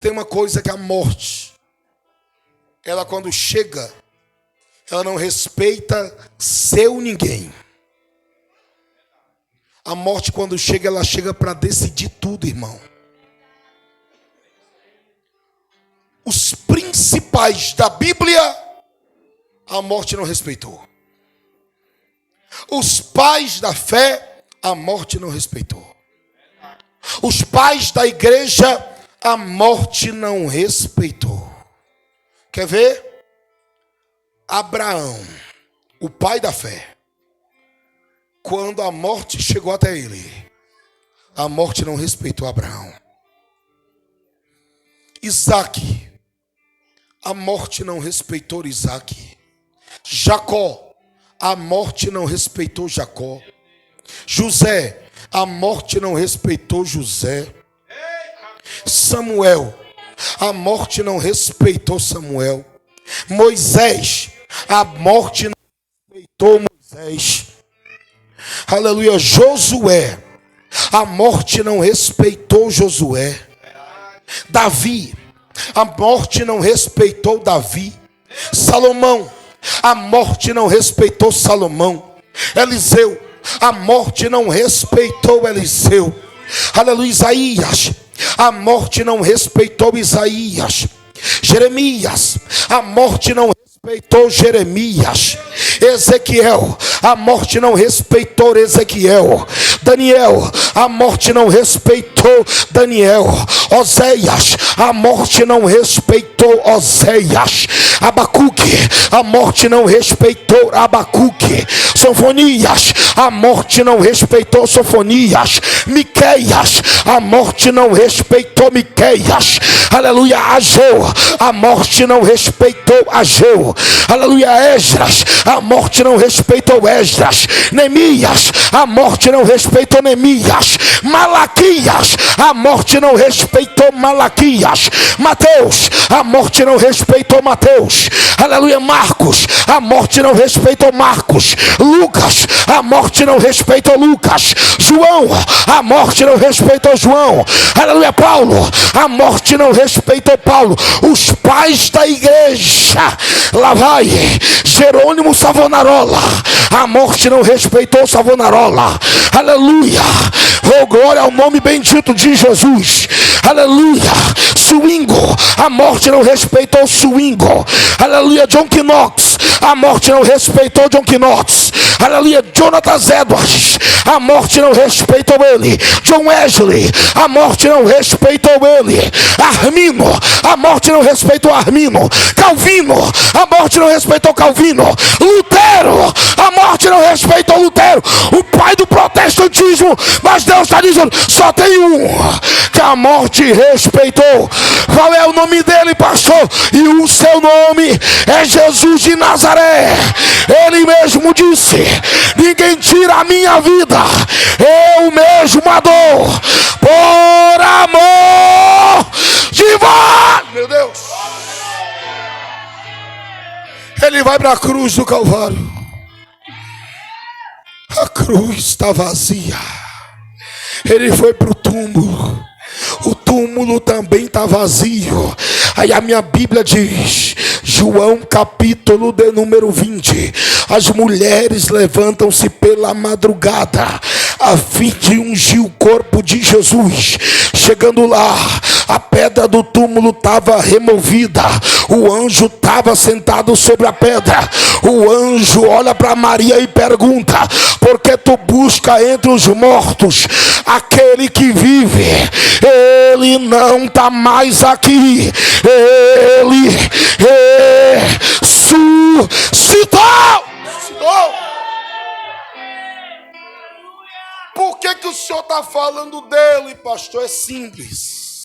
Tem uma coisa que a morte, ela quando chega, ela não respeita seu ninguém. A morte quando chega, ela chega para decidir tudo, irmão. Os principais da Bíblia, a morte não respeitou. Os pais da fé, a morte não respeitou. Os pais da igreja, a morte não respeitou. Quer ver? Abraão, o pai da fé, quando a morte chegou até ele, a morte não respeitou Abraão. Isaque, a morte não respeitou Isaque. Jacó, a morte não respeitou Jacó. José, a morte não respeitou José. Samuel, a morte não respeitou Samuel. Moisés, a morte não respeitou Moisés. Aleluia. Josué, a morte não respeitou Josué. Davi, a morte não respeitou Davi. Salomão, a morte não respeitou Salomão. Eliseu, a morte não respeitou Eliseu. Aleluia. Isaías, a morte não respeitou Isaías. Jeremias, a morte não respeitou Jeremias. Ezequiel, a morte não respeitou Ezequiel. Daniel, a morte não respeitou Daniel. Oséias, a morte não respeitou Oséias. Abacuque, a morte não respeitou Abacuque. Sofonias, a morte não respeitou Sofonias. Miqueias, a morte não respeitou Miqueias. Aleluia. Ageu, a morte não respeitou Ageu. Aleluia. Esdras, a morte não respeitou Esdras. Neemias, a morte não respeitou Neemias. Malaquias, a morte não respeitou Malaquias. Mateus, a morte não respeitou Mateus. Aleluia. Marcos, a morte não respeitou Marcos. Lucas, a morte não respeitou Lucas. João, a morte não respeitou João. Aleluia. Paulo, a morte não respeitou Paulo. Os pais da igreja, lá vai Jerônimo Savonarola, a morte não respeitou Savonarola. Aleluia. Oh, glória ao nome bendito de Jesus. Aleluia. Swingo, a morte não respeitou Swingo. Aleluia. John Knox, a morte não respeitou John Knox. Aleluia. Jonathan Edwards, a morte não respeitou ele. John Wesley, a morte não respeitou ele. Armino, a morte não respeitou Armino. Calvino, a morte não respeitou Calvino. Lutero, a morte não respeitou Lutero, o pai do protestantismo. Mas Deus está dizendo, só tem um que a morte respeitou. Qual é o nome dele, pastor? E o seu nome é Jesus de Nazaré. Ele mesmo disse, ninguém tira a minha vida, eu mesmo a dou, por amor de vós. Meu Deus. Ele vai para a cruz do Calvário. A cruz está vazia. Ele foi para o túmulo. O túmulo também está vazio. Aí a minha Bíblia diz, João capítulo de número 20, as mulheres levantam-se pela madrugada a fim de ungir o corpo de Jesus. Chegando lá, a pedra do túmulo estava removida. O anjo estava sentado sobre a pedra. O anjo olha para Maria e pergunta, por que tu busca entre os mortos aquele que vive? Ele não está mais aqui. Ele ressuscitou. Por que o senhor está falando dele, pastor? É simples.